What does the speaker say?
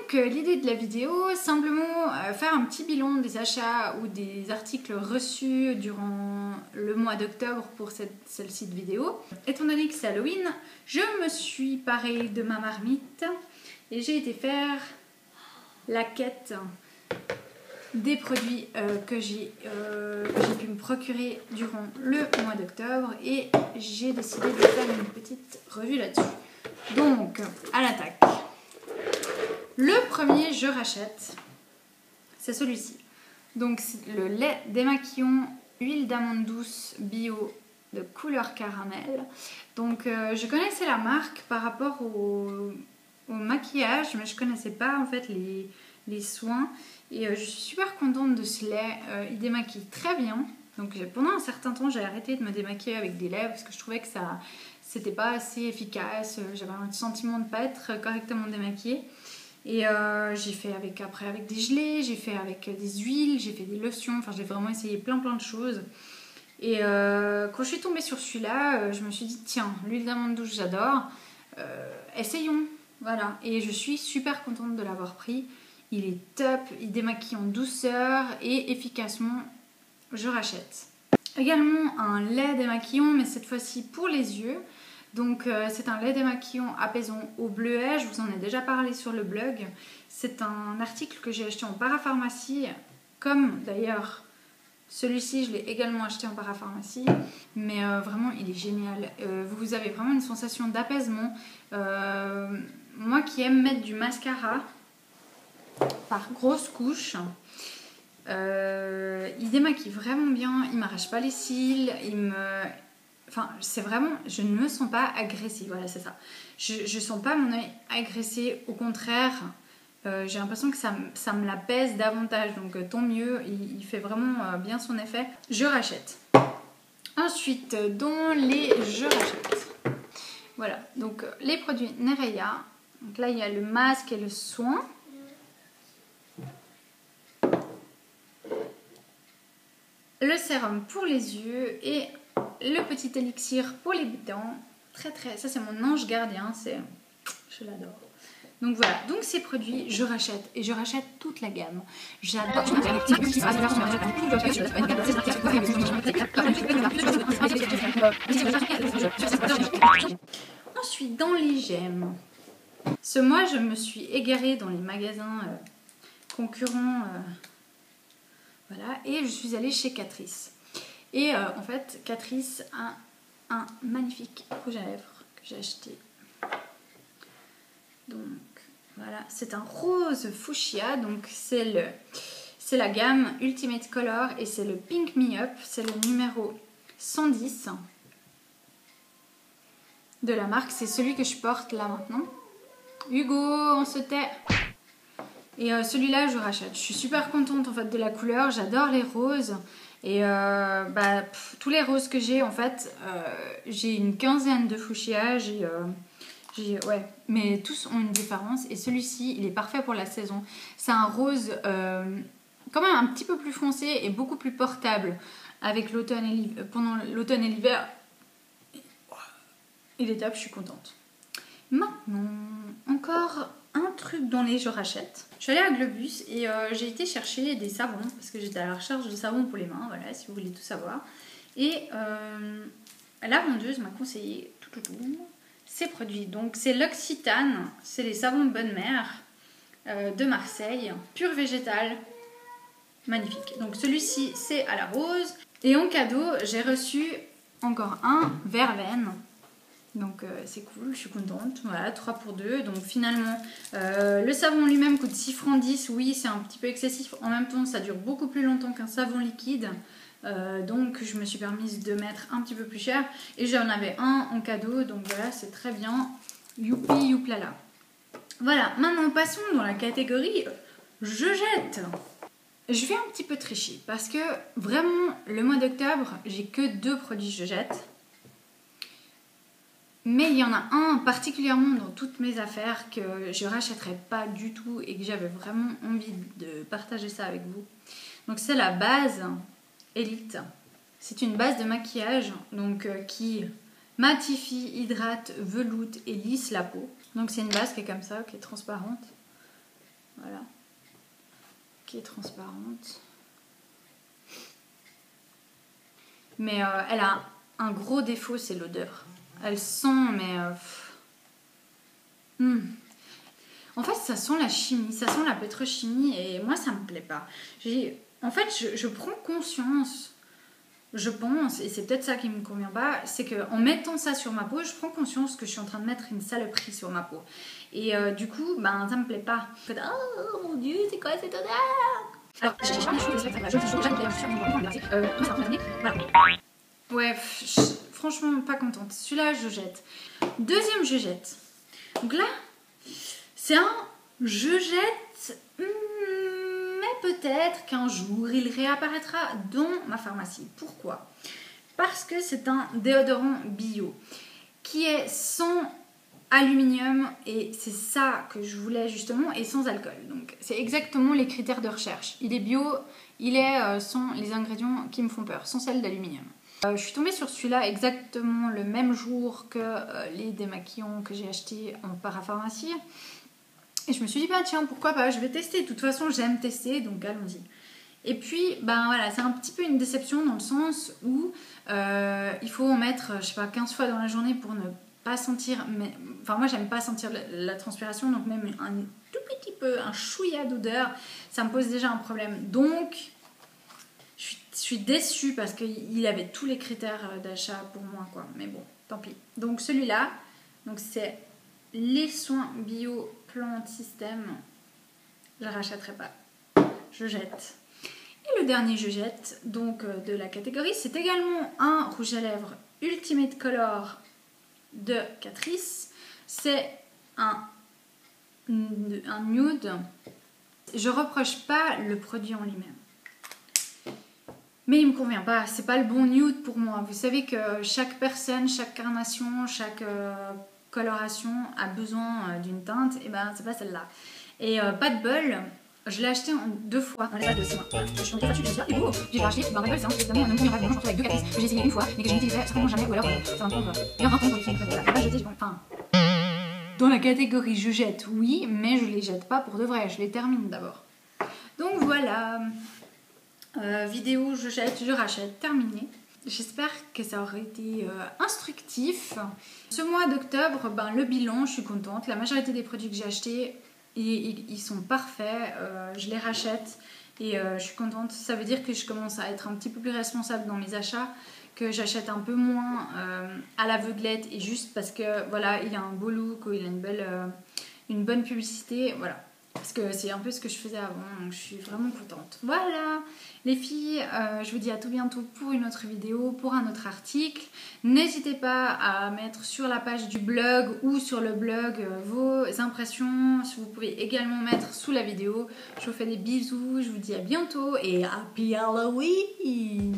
Donc l'idée de la vidéo, simplement faire un petit bilan des achats ou des articles reçus durant le mois d'octobre pour celle-ci de vidéo. Étant donné que c'est Halloween, je me suis parée de ma marmite et j'ai été faire la quête des produits que j'ai pu me procurer durant le mois d'octobre et j'ai décidé de faire une petite revue là-dessus. Donc, à l'attaque. Le premier, je rachète, c'est celui-ci. Donc, c'est le lait démaquillant, huile d'amande douce bio de couleur caramel. Donc, je connaissais la marque par rapport au maquillage, mais je connaissais pas en fait les soins. Et je suis super contente de ce lait. Il démaquille très bien. Donc, pendant un certain temps, j'ai arrêté de me démaquiller avec des laits parce que je trouvais que ça c'était pas assez efficace. J'avais un sentiment de ne pas être correctement démaquillée. Et j'ai fait après avec des gelées, j'ai fait avec des huiles, j'ai fait des lotions, enfin j'ai vraiment essayé plein de choses. Et quand je suis tombée sur celui-là, je me suis dit tiens, l'huile d'amande douce j'adore, essayons, voilà. Et je suis super contente de l'avoir pris, il est top, il démaquille en douceur et efficacement, je rachète. Également un lait démaquillant, mais cette fois-ci pour les yeux. Donc c'est un lait démaquillant apaisant au bleuet, je vous en ai déjà parlé sur le blog. C'est un article que j'ai acheté en parapharmacie, comme d'ailleurs celui-ci je l'ai également acheté en parapharmacie. Mais vraiment il est génial, vous avez vraiment une sensation d'apaisement. Moi qui aime mettre du mascara par grosses couches, il démaquille vraiment bien, il m'arrache pas les cils, Enfin, c'est vraiment, je ne me sens pas agressée, voilà, c'est ça. Je sens pas mon œil agressé, au contraire, j'ai l'impression que ça me l'apaise davantage, donc tant mieux, il fait vraiment bien son effet. Je rachète. Ensuite, je rachète. Voilà, donc les produits Nereia. Donc là, il y a le masque et le soin. Le sérum pour les yeux et le petit élixir pour les dents. Ça c'est mon ange gardien, je l'adore. Donc voilà, donc ces produits je rachète et je rachète toute la gamme. J'adore. Ensuite dans les gemmes. Ce mois je me suis égarée dans les magasins concurrents. Voilà, et je suis allée chez Catrice. Et en fait, Catrice a un magnifique rouge à lèvres que j'ai acheté. Donc voilà, c'est un rose fuchsia, donc c'est la gamme Ultimate Color et c'est le Pink Me Up, c'est le numéro 110 de la marque, c'est celui que je porte là maintenant. Hugo, on se tait. Et celui-là je rachète, je suis super contente en fait de la couleur, j'adore les roses. Et tous les roses que j'ai en fait, j'ai une quinzaine de fuchsia, ouais, mais tous ont une différence. Et celui-ci, il est parfait pour la saison. C'est un rose quand même un petit peu plus foncé et beaucoup plus portable avec l'automne pendant l'automne et l'hiver. Il est top, je suis contente. Maintenant, encore un truc dans les je rachète. Je suis allée à Globus et j'ai été chercher des savons parce que j'étais à la recherche de savons pour les mains, voilà, si vous voulez tout savoir. Et la vendeuse m'a conseillé ces produits. Donc c'est l'Occitane, c'est les savons Bonne Mère de Marseille, pur végétal, magnifique. Donc celui-ci c'est à la rose. Et en cadeau, j'ai reçu encore un verveine. Donc c'est cool, je suis contente. Voilà, 3 pour 2. Donc finalement, le savon lui-même coûte 6 francs 10. Oui, c'est un petit peu excessif. En même temps, ça dure beaucoup plus longtemps qu'un savon liquide. Donc je me suis permise de mettre un petit peu plus cher. Et j'en avais un en cadeau. Donc voilà, c'est très bien. Youpi, youplala. Voilà, maintenant passons dans la catégorie je jette. Je vais un petit peu tricher. Parce que vraiment, le mois d'octobre, j'ai que 2 produits je jette. Mais il y en a un particulièrement dans toutes mes affaires que je ne rachèterai pas du tout et que j'avais vraiment envie de partager ça avec vous. Donc c'est la base Elite. C'est une base de maquillage donc, qui matifie, hydrate, veloute et lisse la peau. Donc c'est une base qui est comme ça, qui est transparente. voilà, qui est transparente. Mais elle a un gros défaut, c'est l'odeur. Elle sent, mais... En fait, ça sent la chimie, ça sent la pétrochimie, et moi, ça me plaît pas. En fait, je prends conscience, je pense, et c'est peut-être ça qui me convient pas, c'est qu'en mettant ça sur ma peau, je prends conscience que je suis en train de mettre une saloperie sur ma peau. Et du coup, ben, ça me plaît pas. En fait, oh mon dieu, c'est quoi cette odeur? Alors, ouais, franchement, pas contente. Celui-là, je jette. Deuxième, je jette. Donc là, c'est un je jette, mais peut-être qu'un jour il réapparaîtra dans ma pharmacie. Pourquoi? Parce que c'est un déodorant bio qui est sans aluminium, et c'est ça que je voulais justement, et sans alcool. Donc c'est exactement les critères de recherche. Il est bio, il est sans les ingrédients qui me font peur, sans sel d'aluminium. Je suis tombée sur celui-là exactement le même jour que les démaquillants que j'ai achetés en parapharmacie. Et je me suis dit, bah tiens, pourquoi pas, je vais tester. De toute façon, j'aime tester, donc allons-y. Et puis, ben voilà, c'est un petit peu une déception dans le sens où il faut en mettre, je sais pas, 15 fois dans la journée pour ne pas sentir... Enfin, moi, j'aime pas sentir la transpiration, donc même un tout petit peu, un chouïa d'odeur, ça me pose déjà un problème. Donc... Je suis déçue parce qu'il avait tous les critères d'achat pour moi, quoi. Mais bon, tant pis. Donc celui-là, donc c'est les soins bio Plant System. Je ne rachèterai pas. Je jette. Et le dernier je jette, donc de la catégorie, c'est également un rouge à lèvres Ultimate Color de Catrice. C'est un nude. Je reproche pas le produit en lui-même. Mais il me convient pas, c'est pas le bon nude pour moi. Vous savez que chaque personne, chaque carnation, chaque coloration a besoin d'une teinte, et ben c'est pas celle-là. Et pas de bol, je l'ai acheté en 2 fois dans l'espace de 6 mois. Je suis montée là-dessus, je me suis dit, oh, j'ai racheté, ben Rebel, c'est évidemment un premier rêve, je me retrouve avec 2 caprices que j'ai essayé une fois, mais que je n'utiliserai certainement jamais, ou alors c'est un compte, il y a un compte qui me jeter, enfin. Dans la catégorie je jette, oui, mais je les jette pas pour de vrai, je les termine d'abord. Donc voilà. Vidéo je jette, je rachète, terminé. J'espère que ça aurait été instructif. Ce mois d'octobre, ben, le bilan, je suis contente. La majorité des produits que j'ai achetés, ils sont parfaits. Je les rachète et je suis contente. Ça veut dire que je commence à être un petit peu plus responsable dans mes achats, que j'achète un peu moins à l'aveuglette et juste parce que voilà, il a un beau look ou il a une bonne publicité. Voilà. Parce que c'est un peu ce que je faisais avant, donc je suis vraiment contente. Voilà les filles, je vous dis à tout bientôt pour une autre vidéo, pour un autre article. N'hésitez pas à mettre sur la page du blog ou sur le blog vos impressions. Vous pouvez également mettre sous la vidéo. Je vous fais des bisous, je vous dis à bientôt et Happy Halloween!